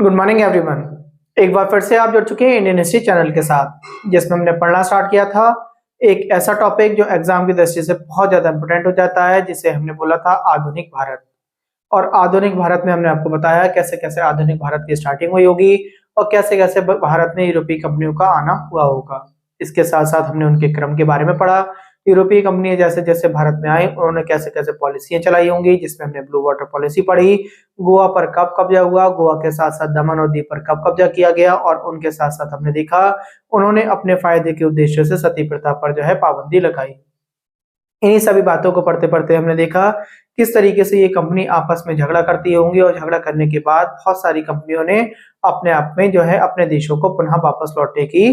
Good morning everyone. एक बार फिर से आप जुड़ चुके हैं इंडियन हिस्ट्री चैनल के साथ, जिसमें हमने पढ़ना स्टार्ट किया था एक ऐसा टॉपिक जो एग्जाम की दृष्टि से बहुत ज्यादा इंपोर्टेंट हो जाता है, जिसे हमने बोला था आधुनिक भारत। और आधुनिक भारत में हमने आपको बताया कैसे कैसे आधुनिक भारत की स्टार्टिंग हुई होगी और कैसे कैसे भारत में यूरोपीय कंपनियों का आना हुआ होगा। इसके साथ साथ हमने उनके क्रम के बारे में पढ़ा। यूरोपीय कंपनी जैसे जैसे भारत में आई उन्होंने कैसे कैसे पॉलिसियां चलाई होंगी, जिसमें हमने ब्लू वाटर पॉलिसी पढ़ी। गोवा पर कब कब्जा हुआ, गोवा के साथ साथ दमन और दीव पर कब कब्जा किया गया, और उनके साथ साथ हमने देखा उन्होंने अपने फायदे के उद्देश्य से सती प्रथा पर जो है पाबंदी लगाई। इन्हीं सभी बातों को पढ़ते पढ़ते हमने देखा किस तरीके से ये कंपनी आपस में झगड़ा करती होंगी, और झगड़ा करने के बाद बहुत सारी कंपनियों ने अपने आप में जो है अपने देशों को पुनः वापस लौटने की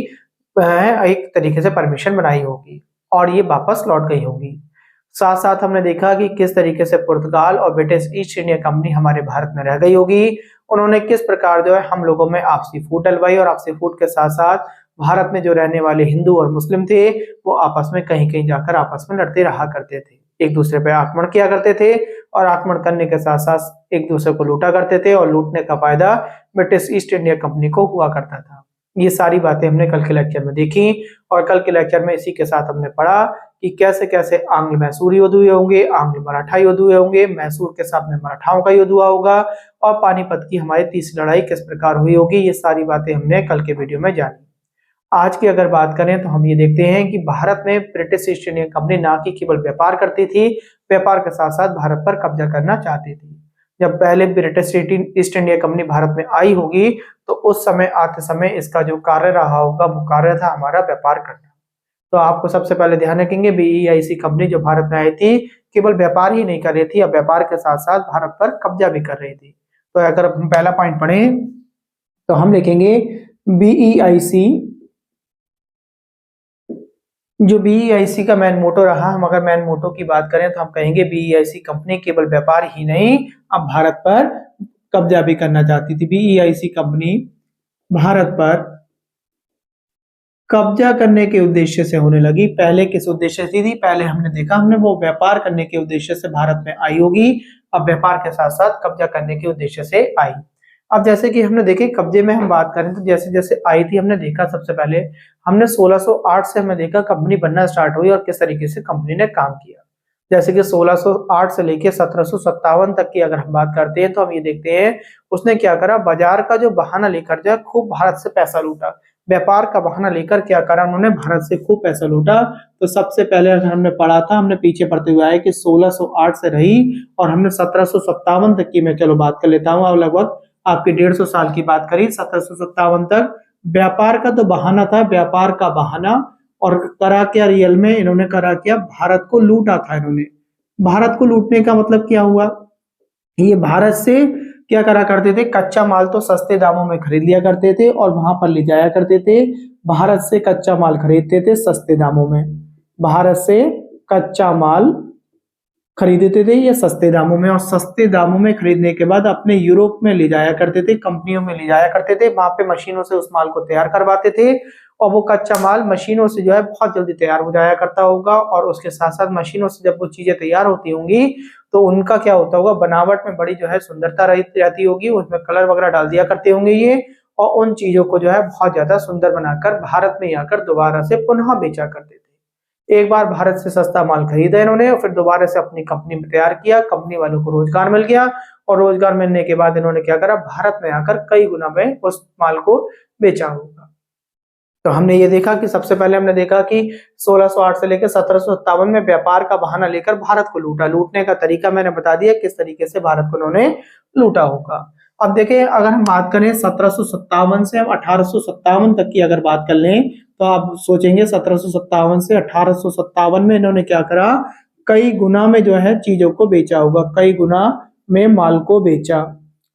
एक तरीके से परमिशन बनाई होगी और ये वापस लौट गई होगी। साथ साथ हमने देखा कि किस तरीके से पुर्तगाल और ब्रिटिश ईस्ट इंडिया कंपनी हमारे भारत में रह गई होगी। उन्होंने किस प्रकार जो है हम लोगों में आपसी फूट डलवाई, और आपसी फूट के साथ साथ भारत में जो रहने वाले हिंदू और मुस्लिम थे वो आपस में कहीं कहीं जाकर आपस में लड़ते रहा करते थे, एक दूसरे पे आक्रमण किया करते थे, और आक्रमण करने के साथ साथ एक दूसरे को लूटा करते थे, और लूटने का फायदा ब्रिटिश ईस्ट इंडिया कंपनी को हुआ करता था। ये सारी बातें हमने कल के लेक्चर में देखी, और कल के लेक्चर में इसी के साथ हमने पढ़ा कि कैसे कैसे आंग्ल मैसूर युद्ध हुए होंगे, आंग्ल मराठा युद्ध हुए होंगे, मैसूर के साथ में मराठाओं का युद्ध हुआ होगा, और पानीपत की हमारी तीसरी लड़ाई किस प्रकार हुई होगी। ये सारी बातें हमने कल के वीडियो में जानी। आज की अगर बात करें तो हम ये देखते हैं कि भारत में ब्रिटिश ईस्ट इंडिया कंपनी ना कि केवल व्यापार करती थी, व्यापार के साथ साथ भारत पर कब्जा करना चाहती थी। जब पहले British east India company Bharat में आई होगी तो उस समय आते समय इसका जो कार्य रहा होगा वो कार्य था हमारा व्यापार करना। तो आपको सबसे पहले ध्यान रखेंगे बीईआईसी कंपनी जो भारत में आई थी केवल व्यापार ही नहीं कर रही थी, अब व्यापार के साथ साथ भारत पर कब्जा भी कर रही थी। तो अगर हम पहला पॉइंट पढ़ें तो हम लिखेंगे बीईआईसी, जो बीईआईसी का मैन मोटो रहा। हम अगर मैन मोटो की बात करें तो हम कहेंगे बीईआईसी कंपनी केवल व्यापार ही नहीं अब भारत पर कब्जा भी करना चाहती थी। बीईआईसी कंपनी भारत पर कब्जा करने के उद्देश्य से होने लगी। पहले किस उद्देश्य से थी? पहले हमने देखा हमने वो व्यापार करने के उद्देश्य से भारत में आई होगी, अब व्यापार के साथ साथ कब्जा करने के उद्देश्य से आई। अब जैसे कि हमने देखे कब्जे में हम बात करें तो जैसे जैसे आई थी हमने देखा सबसे पहले हमने 1608 से हमने देखा कंपनी बनना स्टार्ट हुई और किस तरीके से कंपनी ने काम किया। जैसे कि 1608 से लेके 1757 तक की अगर हम बात करते हैं तो हम ये देखते हैं उसने क्या करा, बाजार का जो बहाना लेकर जो खूब भारत से पैसा लूटा। व्यापार का बहाना लेकर क्या करा उन्होंने, भारत से खूब पैसा लूटा। तो सबसे पहले अगर हमने पढ़ा था, हमने पीछे पढ़ते हुए आए कि 1608 से रही और हमने 1757 तक की मैं चलो बात कर लेता हूँ। अब लगभग आपकी 150 साल की बात करी, 1757 तक व्यापार का तो बहाना था, व्यापार का बहाना, और करा क्या रियल में इन्होंने करा क्या, भारत को लूटा था इन्होंने। भारत को लूटने का मतलब क्या हुआ, ये भारत से क्या करा करते थे, कच्चा माल तो सस्ते दामों में खरीद लिया करते थे और वहां पर ले जाया करते थे। भारत से कच्चा माल खरीदते थे सस्ते दामों में, भारत से कच्चा माल खरीदते थे ये सस्ते दामों में, और सस्ते दामों में खरीदने के बाद अपने यूरोप में ले जाया करते थे, कंपनियों में ले जाया करते थे, वहां पे मशीनों से उस माल को तैयार करवाते थे, और वो कच्चा माल मशीनों से जो है बहुत जल्दी तैयार हो जाया करता होगा। और उसके साथ साथ मशीनों से जब वो चीजें तैयार होती होंगी तो उनका क्या होता होगा, बनावट में बड़ी जो है सुंदरता रहती होगी, उसमें कलर वगैरह डाल दिया करते होंगे ये, और उन चीजों को जो है बहुत ज्यादा सुंदर बनाकर भारत में आकर दोबारा से पुनः बेचा करते थे। एक बार भारत से सस्ता माल खरीदा इन्होंने और फिर दोबारा से अपनी कंपनी में तैयार किया, कंपनी वालों को रोजगार मिल गया, और रोजगार मिलने के बाद इन्होंने क्या करा, भारत में आकर कई गुना में उस माल को बेचा होगा। तो हमने ये देखा कि सबसे पहले हमने देखा कि 1608 से लेकर 1757 में व्यापार का बहाना लेकर भारत को लूटा। लूटने का तरीका मैंने बता दिया किस तरीके से भारत को उन्होंने लूटा होगा। अब देखें अगर हम बात करें 1757 से हम 1857 तक की अगर बात कर लें तो आप सोचेंगे 1757 से 1857 में इन्होंने क्या करा, कई गुना में जो है चीजों को बेचा होगा, कई गुना में माल को बेचा,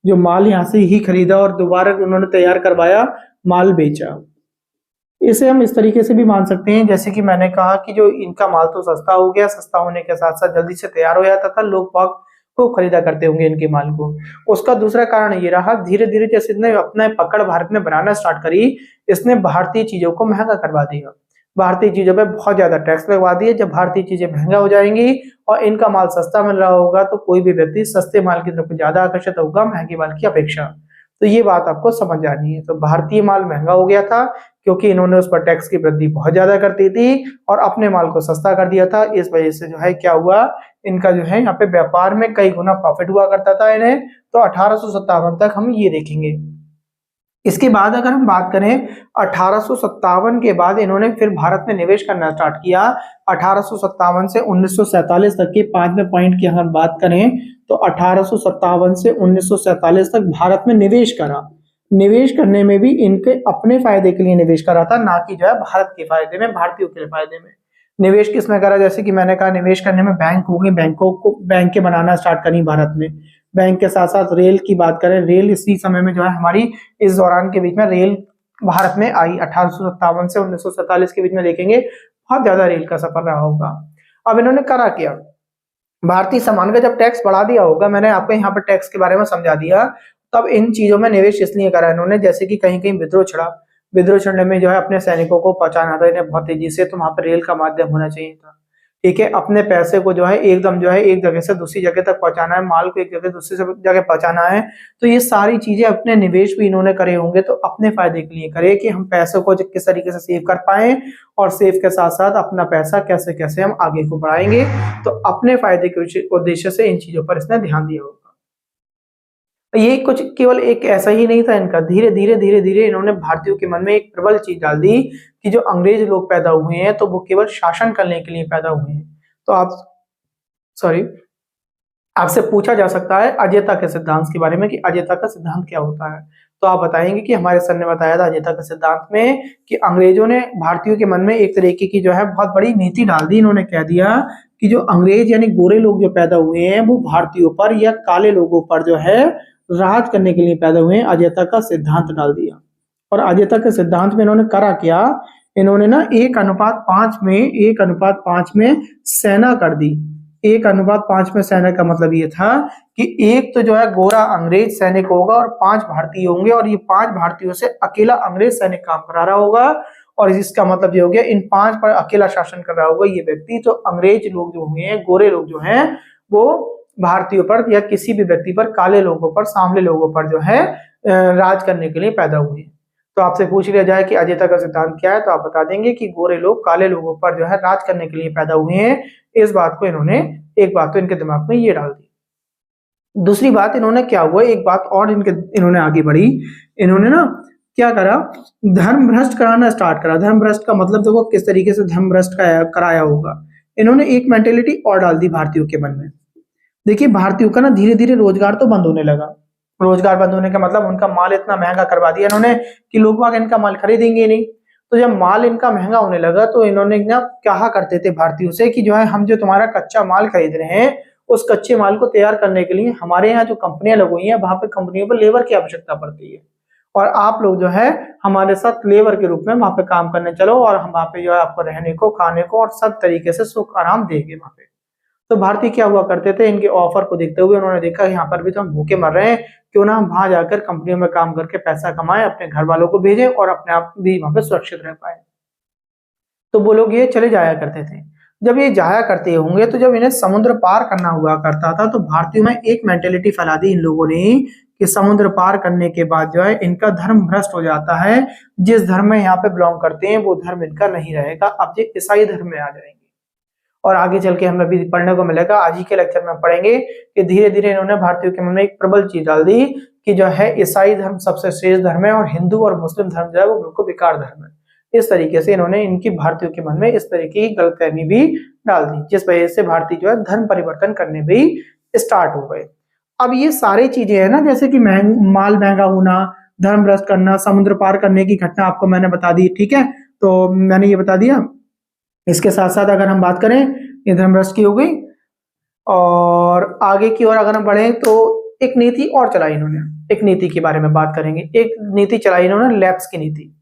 जो माल यहाँ से ही खरीदा और दोबारा उन्होंने तैयार करवाया, माल बेचा। इसे हम इस तरीके से भी मान सकते हैं जैसे कि मैंने कहा कि जो इनका माल तो सस्ता हो गया, सस्ता होने के साथ साथ जल्दी से तैयार हो जाता था, लोग बाग को खरीदा करते होंगे इनके माल को। उसका दूसरा कारण ये रहा धीरे धीरे जैसे इसने अपना पकड़ भारत में बनाना स्टार्ट करी, इसने भारतीय चीजों को महंगा करवा दिया, भारतीय चीजों पे बहुत ज्यादा टैक्स लगवा दिए। जब भारतीय चीजें महंगा हो जाएंगी और इनका माल सस्ता मिल रहा होगा तो कोई भी व्यक्ति सस्ते माल की तरफ ज्यादा आकर्षित होगा महंगे माल की अपेक्षा। तो ये बात आपको समझ आनी है। तो भारतीय माल महंगा हो गया था क्योंकि इन्होंने उस पर टैक्स की वृद्धि बहुत ज्यादा करती थी और अपने माल को सस्ता कर दिया था। इस वजह से जो है क्या हुआ, इनका जो है यहाँ पे व्यापार में कई गुना प्रॉफिट हुआ करता था इन्हें। तो 1857 तक हम ये देखेंगे। इसके बाद अगर हम बात करें 1857 के बाद इन्होंने फिर भारत में निवेश करना स्टार्ट किया। 1857 से 1947 तक के 5वें पॉइंट की अगर बात करें तो 1857 से 1947 तक भारत में निवेश करा। निवेश करने में भी इनके अपने फायदे के लिए निवेश करा था, ना कि जो है भारत के फायदे में, भारतीयों के फायदे में। निवेश किसमें करा, जैसे कि मैंने कहा निवेश करने में बैंक होंगे, बैंकों को बैंक के बनाना स्टार्ट करी भारत में। बैंक के साथ साथ रेल की बात करें, रेल इसी समय में जो है हमारी इस दौरान के बीच में रेल भारत में आई। 1857 से 1947 के बीच में देखेंगे बहुत ज्यादा रेल का सफर रहा होगा। अब इन्होंने करा क्या, भारतीय सामान का जब टैक्स बढ़ा दिया होगा, मैंने आपको यहाँ पर टैक्स के बारे में समझा दिया, तब इन चीजों में निवेश इसलिए करा इन्होंने, जैसे कि कहीं कहीं विद्रोह छिड़ा, विद्रोह छिड़ने में जो है अपने सैनिकों को पहुंचाना था इन्हें बहुत तेजी से, तो वहां पर रेल का माध्यम होना चाहिए था। ठीक है, अपने पैसे को जो है एकदम जो है एक जगह से दूसरी जगह तक पहुंचाना है, माल को एक जगह दूसरी जगह पहुंचाना है। तो ये सारी चीजें अपने निवेश भी इन्होंने करे होंगे, तो अपने फायदे के लिए करे कि हम पैसों को किस तरीके से सेव कर पाए और सेव के साथ साथ अपना पैसा कैसे कैसे हम आगे को बढ़ाएंगे। तो अपने फायदे के उद्देश्य से इन चीजों पर इसने ध्यान दिया होगा। ये कुछ केवल एक ऐसा ही नहीं था इनका, धीरे धीरे इन्होंने भारतीयों के मन में एक प्रबल चीज डाल दी कि जो अंग्रेज लोग पैदा हुए हैं तो वो केवल शासन करने के लिए पैदा हुए हैं। तो आपसे पूछा जा सकता है अजयता के सिद्धांत के बारे में कि अजयता का सिद्धांत क्या होता है, तो आप बताएंगे कि हमारे सर ने बताया था अजयता के सिद्धांत में कि अंग्रेजों ने भारतीयों के मन में एक तरीके की जो है बहुत बड़ी नीति डाल दी। इन्होंने कह दिया कि जो अंग्रेज यानी गोरे लोग जो पैदा हुए हैं वो भारतीयों पर या काले लोगों पर जो है राज करने के लिए पैदा हुए हैं। अजयता का सिद्धांत डाल दिया। और अजयता के सिद्धांत में इन्होंने करा क्या, इन्होंने ना 1:5 में सेना कर दी। 1:5 में सेना का मतलब ये था कि एक तो जो है गोरा अंग्रेज सैनिक होगा और 5 भारतीय होंगे, और ये 5 भारतीयों से अकेला अंग्रेज सैनिक काम करा रहा होगा। और इसका मतलब ये हो गया इन 5 पर अकेला शासन कर रहा होगा ये व्यक्ति। तो अंग्रेज लोग जो हुए हैं, गोरे लोग जो हैं, वो भारतीयों पर या किसी भी व्यक्ति पर, काले लोगों पर, सांवले लोगों पर जो है राज करने के लिए पैदा हुए। तो आपसे पूछ लिया जाए कि अजयता का सिद्धांत क्या है, तो आप बता देंगे कि गोरे लोग काले लोगों पर जो है राज करने के लिए पैदा हुए हैं। इस बात को इन्होंने, एक बात तो इनके दिमाग में ये डाल दी। दूसरी बात इन्होंने क्या हुआ, एक बात और इन्होंने आगे बढ़ी, इन्होंने ना क्या करा, धर्म भ्रष्ट कराना स्टार्ट करा। धर्म भ्रष्ट का मतलब देखो किस तरीके से धर्म भ्रष्ट कराया होगा। इन्होंने एक मेंटेलिटी और डाल दी भारतीयों के मन में। देखिए भारतीयों का ना धीरे धीरे रोजगार तो बंद होने लगा। रोजगार बंद होने का मतलब उनका माल इतना महंगा करवा दिया इन्होंने कि लोग बाग इनका माल खरीदेंगे ही नहीं। तो जब माल इनका महंगा होने लगा तो इन्होंने ना क्या करते थे भारतीयों से कि जो है हम जो तुम्हारा कच्चा माल खरीद रहे हैं उस कच्चे माल को तैयार करने के लिए हमारे यहाँ जो कंपनियां लगी हुई हैं वहां पे कंपनियों पर लेबर की आवश्यकता पड़ती है, और आप लोग जो है हमारे साथ लेबर के रूप में वहां पे काम करने चलो, और हम वहां पे जो है आपको रहने को, खाने को और सब तरीके से सुख आराम देंगे वहां पे। तो भारतीय क्या हुआ करते थे, इनके ऑफर को देखते हुए उन्होंने देखा यहाँ पर भी तो हम भूखे मर रहे हैं, क्यों ना हम वहां जाकर कंपनियों में काम करके पैसा कमाएं, अपने घर वालों को भेजें और अपने आप भी वहां पे सुरक्षित रह पाए। तो वो लोग ये चले जाया करते थे। जब ये जाया करते होंगे तो जब इन्हें समुद्र पार करना हुआ करता था तो भारतीयों में एक मेंटेलिटी फैला दी इन लोगों ने कि समुद्र पार करने के बाद जो है इनका धर्म भ्रष्ट हो जाता है। जिस धर्म में यहाँ पे बिलोंग करते हैं वो धर्म इनका नहीं रहेगा, अब ये ईसाई धर्म में आ जाएंगे। और आगे चल के हमें अभी पढ़ने को मिलेगा, आज ही के लेक्चर में पढ़ेंगे कि धीरे धीरे इन्होंने भारतीयों के मन में एक प्रबल चीज डाल दी कि जो है ईसाई धर्म सबसे श्रेष्ठ धर्म है और हिंदू और मुस्लिम धर्म जो है वो बिल्कुल बेकार धर्म है। इस तरीके से इन्होंने इनकी भारतीयों के मन में इस तरीके की गलतफहमी भी डाल दी, जिस वजह से भारतीय जो है धर्म परिवर्तन करने भी स्टार्ट हो गए। अब ये सारी चीजें है ना, जैसे कि माल महंगा होना, धर्म भ्रष्ट करना, समुद्र पार करने की घटना आपको मैंने बता दी, ठीक है, तो मैंने ये बता दिया। इसके साथ साथ अगर हम बात करें, ये धर्म भ्रष्ट की हो गई, और आगे की ओर अगर हम बढ़े तो एक नीति और चलाई इन्होंने। एक नीति के बारे में बात करेंगे, एक नीति चलाई इन्होंने लैप्स की नीति।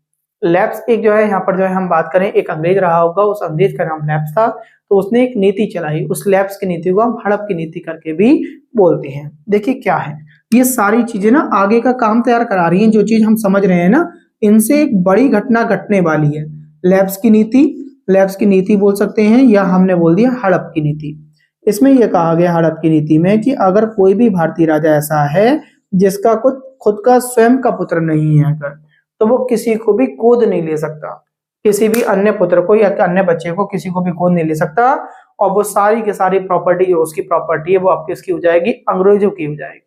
लैप्स एक जो है यहाँ पर जो है हम बात करें, एक अंग्रेज रहा होगा, उस अंग्रेज का नाम लैप्स था, तो उसने एक नीति चलाई। उस लैप्स की नीति को हम हड़प की नीति करके भी बोलते हैं। देखिए क्या है, ये सारी चीजें ना आगे का काम तैयार करा रही हैं। जो चीज हम समझ रहे हैं ना, इनसे एक बड़ी घटना घटने वाली है। लैप्स की नीति बोल सकते हैं, या हमने बोल दिया हड़प की नीति। इसमें यह कहा गया हड़प की नीति में कि अगर कोई भी भारतीय राजा ऐसा है जिसका कुछ खुद का स्वयं का पुत्र नहीं है अगर, तो वो किसी को भी गोद नहीं ले सकता, किसी भी अन्य पुत्र को या अन्य बच्चे को किसी को भी गोद नहीं ले सकता। और वो सारी की सारी प्रॉपर्टी जो उसकी प्रॉपर्टी है वो आपकी किसकी हो जाएगी, अंग्रेजों की हो जाएगी।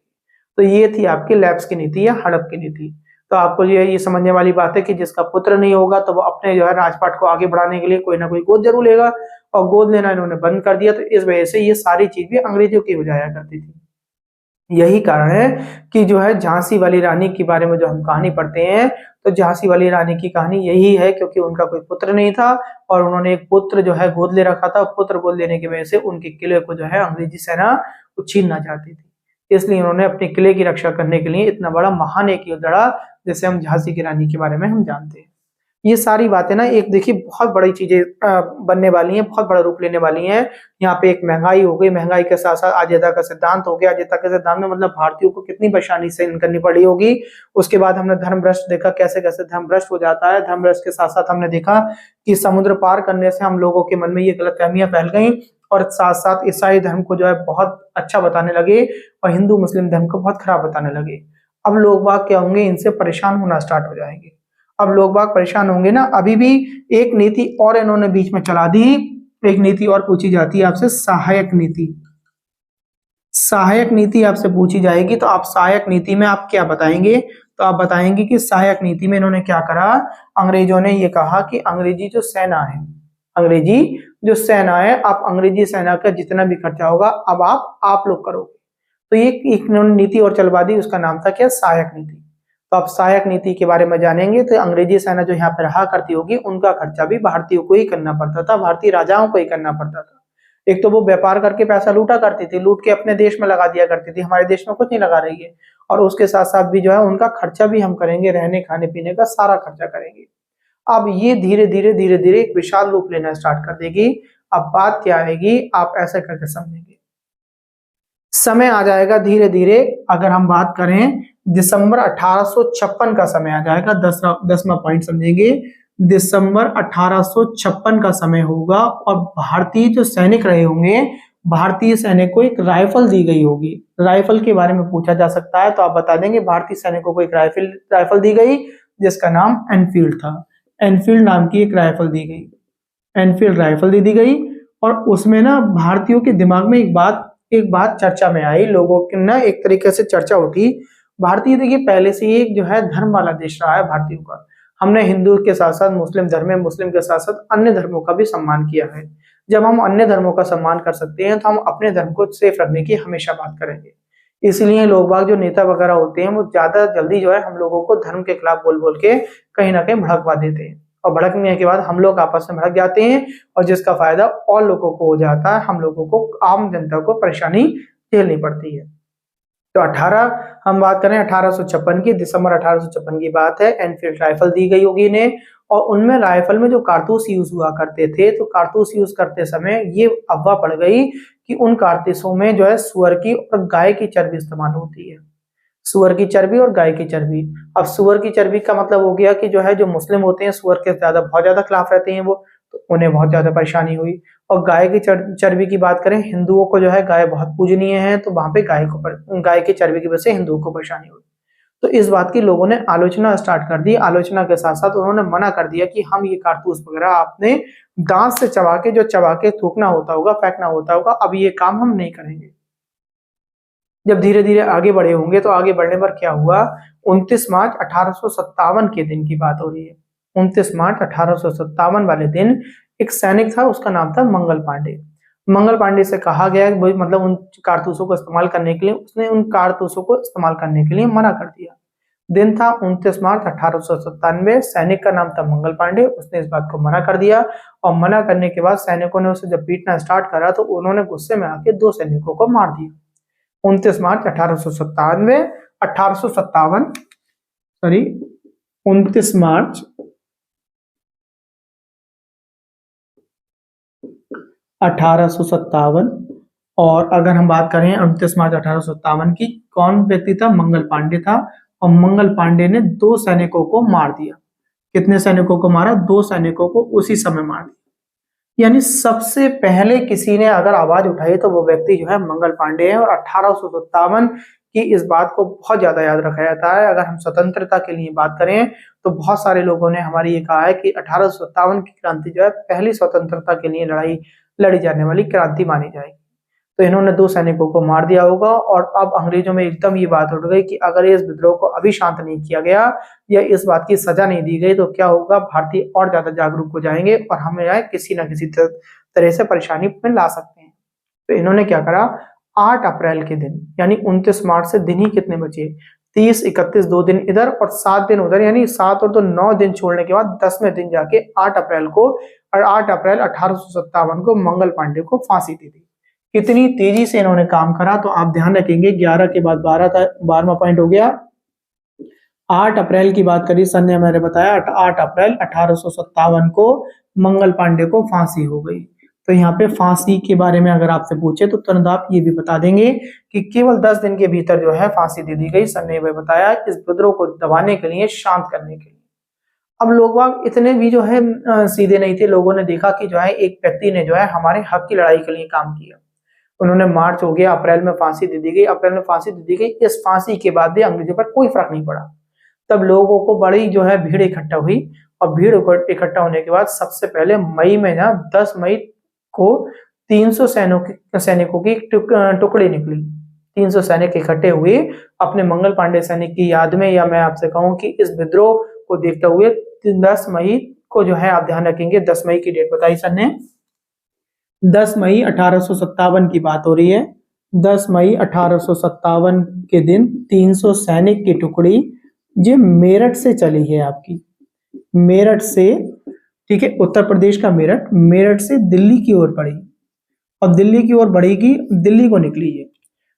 तो ये थी आपकी लैप्स की नीति या हड़प की नीति। तो आपको ये समझने वाली बात है कि जिसका पुत्र नहीं होगा तो वो अपने जो है राजपाट को आगे बढ़ाने के लिए कोई ना कोई गोद जरूर लेगा, और गोद लेना इन्होंने बंद कर दिया। तो इस वजह से ये सारी चीज भी अंग्रेजों की हो जाया करती थी। यही कारण है कि जो है झांसी वाली रानी के बारे में जो हम कहानी पढ़ते हैं, तो झांसी वाली रानी की कहानी यही है, क्योंकि उनका कोई पुत्र नहीं था और उन्होंने एक पुत्र जो है गोद ले रखा था। पुत्र गोद लेने की वजह से उनके किले को जो है अंग्रेजी सेना छीनना चाहती थी, इसलिए उन्होंने अपने किले की रक्षा करने के लिए इतना बड़ा महान एक युद्ध लड़ा, जैसे हम झांसी की रानी के बारे में हम जानते हैं। ये सारी बातें ना एक देखिए बहुत बड़ी चीजें बनने वाली हैं, बहुत बड़ा रूप लेने वाली हैं। यहाँ पे एक महंगाई हो गई, महंगाई के साथ साथ आजीविका का सिद्धांत हो गया। आजीविका के सिद्धांत में मतलब भारतीयों को कितनी परेशानी सहन करनी पड़ी होगी। उसके बाद हमने धर्म भ्रष्ट देखा, कैसे कैसे धर्म भ्रष्ट हो जाता है। धर्म भ्रष्ट के साथ साथ हमने देखा कि समुद्र पार करने से हम लोगों के मन में ये गलतफहमियां फैल गई, और साथ साथ ईसाई धर्म को जो है बहुत अच्छा बताने लगे और हिंदू मुस्लिम धर्म को बहुत खराब बताने लगे। अब लोग बाग क्या होंगे, इनसे परेशान होना स्टार्ट हो जाएंगे। अब लोग बाग परेशान होंगे ना। अभी भी एक नीति और इन्होंने बीच में चला दी, एक नीति और पूछी जाती है आपसे, सहायक नीति। सहायक नीति आपसे पूछी जाएगी, तो आप सहायक नीति में आप क्या बताएंगे, तो आप बताएंगे कि सहायक नीति में इन्होंने क्या करा। अंग्रेजों ने ये कहा कि अंग्रेजी जो सेना है, अंग्रेजी जो सेना है, आप अंग्रेजी सेना का जितना भी खर्चा होगा अब आप लोग करोगे। तो ये एक नीति और चलवा दी, उसका नाम था क्या, सहायक नीति। तो आप सहायक नीति के बारे में जानेंगे। तो अंग्रेजी सेना जो यहाँ पे रहा करती होगी, उनका खर्चा भी भारतीयों को ही करना पड़ता था, भारतीय राजाओं को ही करना पड़ता था। एक तो वो व्यापार करके पैसा लूटा करती थी, लूट के अपने देश में लगा दिया करती थी, हमारे देश में कुछ नहीं लगा रही है। और उसके साथ साथ भी जो है उनका खर्चा भी हम करेंगे, रहने खाने पीने का सारा खर्चा करेंगे। अब ये धीरे धीरे धीरे धीरे एक विशाल रूप लेना स्टार्ट कर देगी। अब बात क्या आएगी, आप ऐसे करके समझेंगे। समय आ जाएगा धीरे धीरे, अगर हम बात करें दिसंबर 1856 का समय आ जाएगा। 10वां पॉइंट समझेंगे। दिसंबर 1856 का समय होगा, और भारतीय जो सैनिक रहे होंगे, भारतीय सैनिक को एक राइफल दी गई होगी। राइफल के बारे में पूछा जा सकता है, तो आप बता देंगे भारतीय सैनिकों को एक राइफल दी गई, जिसका नाम एनफील्ड था। एनफील्ड नाम की एक राइफल दी गई, एनफील्ड राइफल दी गई। और उसमें ना भारतीयों के दिमाग में एक बात चर्चा में आई, लोगों की ना एक तरीके से चर्चा उठी। भारतीय देखिए पहले से ही एक जो है धर्म वाला देश रहा है भारतीयों का। हमने हिंदू के साथ साथ मुस्लिम धर्म में, मुस्लिम के साथ साथ अन्य धर्मों का भी सम्मान किया है। जब हम अन्य धर्मों का सम्मान कर सकते हैं, तो हम अपने धर्म को सेफ रखने की हमेशा बात करेंगे। इसलिए लोग बाग जो नेता वगैरह होते हैं, वो ज्यादा जल्दी जो है हम लोगों को धर्म के खिलाफ बोल बोल के कहीं ना कहीं भड़कवा देते हैं, और भड़कने के बाद हम लोग आपस में भड़क जाते हैं, और जिसका फायदा और लोगों को हो जाता है। हम लोगों को, आम जनता को परेशानी झेलनी पड़ती है। तो 18 हम बात करें 1856 की, दिसंबर 1856 की बात है। एनफील्ड राइफल दी गई होगी इन्हें, और उनमें राइफल में जो कारतूस यूज हुआ करते थे, तो कारतूस यूज करते समय ये अफवाह पड़ गई कि उन कारतूसों में जो है सुअर की और गाय की चर्बी इस्तेमाल होती है। सुअर की चर्बी और गाय की चर्बी। अब सुअर की चर्बी का मतलब हो गया कि जो है जो मुस्लिम होते हैं सुअर के बहुत ज्यादा खिलाफ रहते हैं वो, तो उन्हें बहुत ज्यादा परेशानी हुई। और गाय की चर्बी की बात करें, हिंदुओं को जो है गाय बहुत पूजनीय है, तो वहां पे गाय की चर्बी की वजह से हिंदुओं को परेशानी हुई। तो इस बात की लोगों ने आलोचना स्टार्ट कर दी। आलोचना के साथ साथ उन्होंने मना कर दिया कि हम ये कारतूस वगैरह आपने दांत से चबा के थूकना होता होगा, फेंकना होता होगा, अब ये काम हम नहीं करेंगे। जब धीरे धीरे आगे बढ़े होंगे, तो आगे बढ़ने पर क्या हुआ, 29 मार्च 1857 के दिन की बात हो रही है। 29 मार्च 1857 वाले दिन एक सैनिक था, उसका नाम था मंगल पांडे। मंगल पांडे से कहा गया कि मतलब उन कारतूसों को इस्तेमाल करने के लिए, उसने उन कारतूसों को इस्तेमाल करने के लिए मना कर दिया। दिन था 29 मार्च 1897। सैनिक का नाम था मंगल पांडे, उसने इस बात को मना कर दिया। और मना करने के बाद सैनिकों ने उसे जब पीटना स्टार्ट करा, तो उन्होंने गुस्से में आके 2 सैनिकों को मार दिया। 29 मार्च 1897 29 मार्च 1857। और अगर हम बात करें 29 मार्च 1857 की, कौन व्यक्ति था, मंगल पांडे था। और मंगल पांडे ने 2 सैनिकों को मार दिया। कितने सैनिकों को मारा, 2 सैनिकों को उसी समय मार दिया। यानी सबसे पहले किसी ने अगर आवाज उठाई तो वो व्यक्ति जो है मंगल पांडे है। और 1857 की इस बात को बहुत ज्यादा याद रखा जाता है। अगर हम स्वतंत्रता के लिए बात करें तो बहुत सारे लोगों ने हमारी ये कहा है कि 1857 की क्रांति जो है पहली स्वतंत्रता के लिए लड़ाई लड़ी जाने वाली क्रांति मानी जाएगी। तो इन्होंने 2 सैनिकों को मार दिया होगा और अब अंग्रेजों में एकदम ये बात उठ गई कि अगर इस विद्रोह को अभी शांत नहीं किया गया या इस बात की सजा नहीं दी गई तो क्या होगा, भारतीय और ज्यादा जागरूक हो जाएंगे और हमें किसी ना किसी तरह से परेशानी में ला सकते हैं। तो इन्होंने क्या करा, 8 अप्रैल के दिन यानी 29 मार्च से दिन ही कितने बचे, 30, 31 2 दिन इधर और 7 दिन उधर, यानी 7 और 2 9 दिन छोड़ने के बाद 10वें दिन जाके 8 अप्रैल को और 8 अप्रैल 1857 को मंगल पांडे को फांसी दी थी। कितनी तेजी से इन्होंने काम करा, तो आप ध्यान रखेंगे 11 के बाद 12 था, 12वां पॉइंट हो गया। 8 अप्रैल की बात करी, सन ने मैंने बताया 8 अप्रैल 1857 को मंगल पांडे को फांसी हो गई। तो यहाँ पे फांसी के बारे में अगर आपसे पूछे तो तुरंत आप ये भी बता देंगे कि केवल 10 दिन के भीतर जो है फांसी दे दी गई। सन ने बताया इस विद्रोह को दबाने के लिए, शांत करने के लिए। अब लोग बाग इतने भी जो है सीधे नहीं थे। लोगों ने देखा कि जो है एक व्यक्ति ने जो है हमारे हक की लड़ाई के लिए काम किया। उन्होंने, मार्च हो गया, अप्रैल में फांसी दे दी गई, अप्रैल में फांसी दे दी गई। इस फांसी के बाद भी अंग्रेजों पर कोई फर्क नहीं पड़ा। तब लोगों को बड़ी जो है भीड़ इकट्ठा हुई और भीड़ इकट्ठा होने के बाद सबसे पहले मई में ना 10 मई को 300 सैनिकों की टुकड़ी निकली। 300 सैनिक इकट्ठे हुए अपने मंगल पांडे सैनिक की याद में, या मैं आपसे कहूं कि इस विद्रोह को देखते हुए 10 मई को जो है, आप ध्यान रखेंगे 10 मई की डेट बताई सर ने, 10 मई 1857 की बात हो रही है। 10 मई 1857 के दिन 300 सैनिक की टुकड़ी जो मेरठ से चली है, आपकी मेरठ से, ठीक है, उत्तर प्रदेश का मेरठ, मेरठ से दिल्ली की ओर बढ़ी और दिल्ली की ओर बढ़ेगी, दिल्ली को निकली है।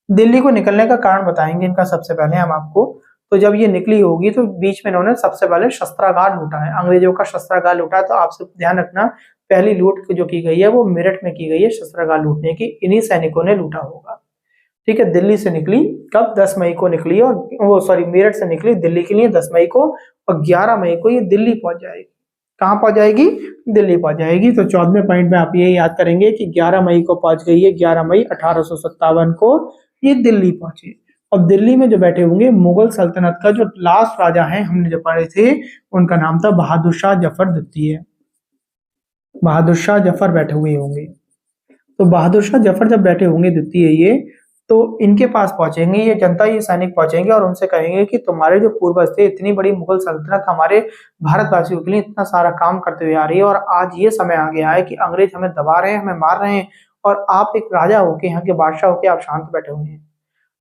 दिल्ली को निकलने का कारण बताएंगे इनका सबसे पहले हम आपको। तो जब ये निकली होगी तो बीच में इन्होंने सबसे पहले शस्त्रागार लूटा है, अंग्रेजों का शस्त्रागार लूटा है। तो आपसे ध्यान रखना, पहली लूट जो की गई है वो मेरठ में की गई है, शस्त्रागार लूटने की इन्हीं सैनिकों ने लूटा होगा। ठीक है, दिल्ली से निकली कब, 10 मई को निकली, और वो सॉरी मेरठ से निकली दिल्ली के लिए 10 मई को, और 11 मई को ये दिल्ली पहुंच जाएगी। कहाँ पहुंच जाएगी, दिल्ली पहुंच जाएगी। तो 14वें पॉइंट में आप ये याद करेंगे कि 11 मई को पहुंच गई है, 11 मई 1857 को ये दिल्ली पहुंची। और दिल्ली में जो बैठे होंगे मुगल सल्तनत का जो लास्ट राजा है, हमने जो पढ़े थे, उनका नाम था बहादुर शाह जफर द्वितीय। बहादुर शाह जफर बैठे हुए होंगे। तो बहादुर शाह जफर जब बैठे होंगे द्वितीय ये, तो इनके पास पहुंचेंगे ये जनता, ये सैनिक पहुंचेंगे और उनसे कहेंगे कि तुम्हारे जो पूर्वज थे, इतनी बड़ी मुगल सल्तनत हमारे भारतवासियों के लिए इतना सारा काम करते हुए आ रही है, और आज ये समय आ गया है कि अंग्रेज हमें दबा रहे हैं, हमें मार रहे हैं, और आप एक राजा होके, यहाँ के बादशाह होके आप शांत बैठे हुए हैं।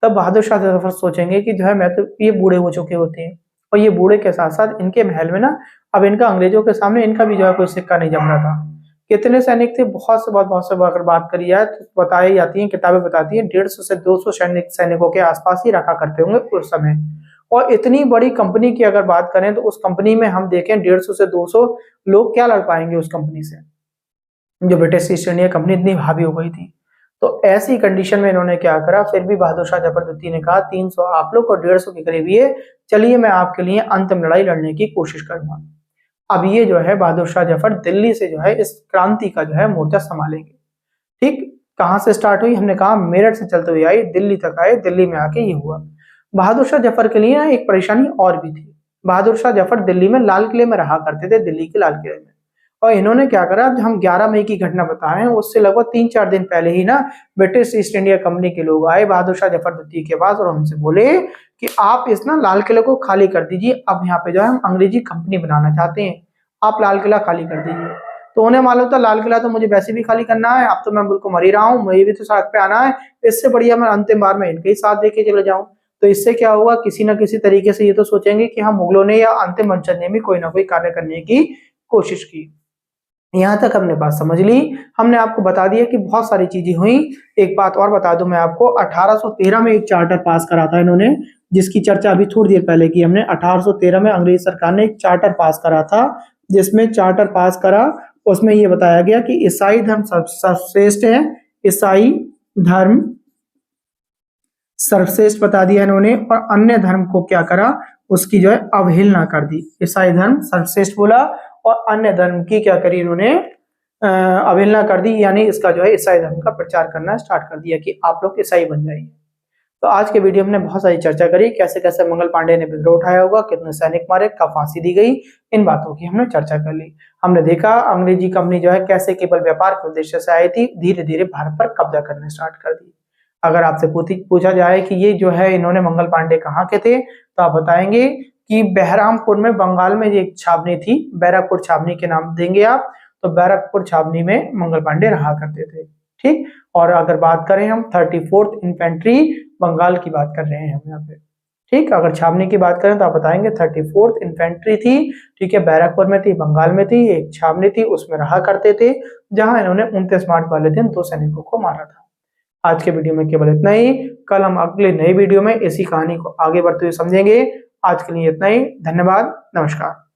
तब बहादुर शाह जफर सोचेंगे कि जो है मैं तो, ये बूढ़े हो चुके होते हैं, और ये बूढ़े के साथ साथ इनके महल में ना अब इनका अंग्रेजों के सामने इनका भी जो है कोई सिक्का नहीं जम रहा था। कितने सैनिक थे, बहुत से अगर बात करी जाए तो बताई जाती है, किताबें बताती हैं 150 से 200 सैनिकों के आसपास ही रखा करते होंगे उस समय। और इतनी बड़ी कंपनी की अगर बात करें तो उस कंपनी में हम देखें 150 से 200 लोग क्या लड़ पाएंगे उस कंपनी से, जो ब्रिटिश ईस्ट इंडिया कंपनी इतनी हावी हो गई थी। तो ऐसी कंडीशन में इन्होंने क्या करा, फिर भी बहादुर शाह जफर द्वितीय ने कहा 300 आप लोग और 150 के करीब ये, चलिए मैं आपके लिए अंतिम लड़ाई लड़ने की कोशिश करूंगा। अब ये जो है बहादुर शाह जफर दिल्ली से जो है इस क्रांति का जो है मोर्चा संभालेंगे। ठीक, कहां से स्टार्ट हुई, हमने कहा मेरठ से चलते हुए आई, दिल्ली तक आए, दिल्ली में आके ये हुआ। बहादुर शाह जफर के लिए एक परेशानी और भी थी। बहादुर शाह जफर दिल्ली में लाल किले में रहा करते थे, दिल्ली के लाल किले में। और इन्होंने क्या करा, जो हम 11 मई की घटना बता रहे हैं उससे लगभग 3-4 दिन पहले ही ना ब्रिटिश ईस्ट इंडिया कंपनी के लोग आए बहादुर शाह जफर द्वितीय के पास और उनसे बोले कि आप इस ना लाल किले को खाली कर दीजिए, अब यहाँ पे जो है हम अंग्रेजी कंपनी बनाना चाहते हैं, आप लाल किला खाली कर दीजिए। तो उन्हें मालूम था लाल किला तो मुझे वैसे भी खाली करना है, अब तो मैं बिल्कुल मर ही रहा हूँ, मुझे भी तो सड़क पे आना है, इससे बढ़िया मैं अंतिम बार में इनके ही साथ देके चले जाऊं। तो इससे क्या हुआ, किसी ना किसी तरीके से ये तो सोचेंगे कि हम मुगलों ने या अंतिम वंशज ने भी कोई ना कोई कार्य करने की कोशिश की। यहाँ तक हमने बात समझ ली। हमने आपको बता दिया कि बहुत सारी चीजें हुई। एक बात और बता दूं मैं आपको, 1813 में एक चार्टर पास करा था इन्होंने, जिसकी चर्चा अभी थोड़ी देर पहले की हमने। 1813 में अंग्रेज सरकार ने एक चार्टर पास करा था, जिसमें चार्टर पास करा उसमें ये बताया गया कि ईसाई धर्म सर्वश्रेष्ठ है, ईसाई धर्म सर्वश्रेष्ठ बता दिया इन्होंने, और अन्य धर्म को क्या करा, उसकी जो है अवहेलना कर दी। ईसाई धर्म सर्वश्रेष्ठ बोला और अन्य धर्म की क्या करी इन्होंने, अवहेलना कर दी, यानी इसका जो है ईसाई धर्म का प्रचार करना स्टार्ट कर दिया कि आप लोग ईसाई बन जाइए। तो आज के वीडियो में हमने बहुत सारी चर्चा करी, कैसे कैसे मंगल पांडे ने विद्रोह उठाया होगा, कितने सैनिक मारे, कब फांसी दी गई, इन बातों की हमने चर्चा कर ली। हमने देखा अंग्रेजी कंपनी जो है कैसे केवल व्यापार के उद्देश्य से आई थी, धीरे धीरे भारत पर कब्जा करने स्टार्ट कर दी। अगर आपसे पूछा जाए कि ये जो है इन्होंने मंगल पांडे कहाँ के थे, तो आप बताएंगे कि बहरामपुर में, बंगाल में एक छावनी थी, बैरकपुर छावनी के नाम देंगे आप, तो बैरकपुर छावनी में मंगल पांडे रहा करते थे। ठीक, और अगर बात करें हम 34th इन्फेंट्री बंगाल की बात कर रहे हैं हम यहाँ पे। ठीक, अगर छावनी की बात करें तो आप बताएंगे 34th इन्फेंट्री थी। ठीक है, बैरकपुर में थी, बंगाल में थी, एक छावनी थी, उसमें रहा करते थे, जहां इन्होंने 29 मार्च वाले दिन 2 सैनिकों को मारा था। आज के वीडियो में केवल इतना ही। कल हम अगले नई वीडियो में इसी कहानी को आगे बढ़ते हुए समझेंगे। आज के लिए इतना ही। धन्यवाद, नमस्कार।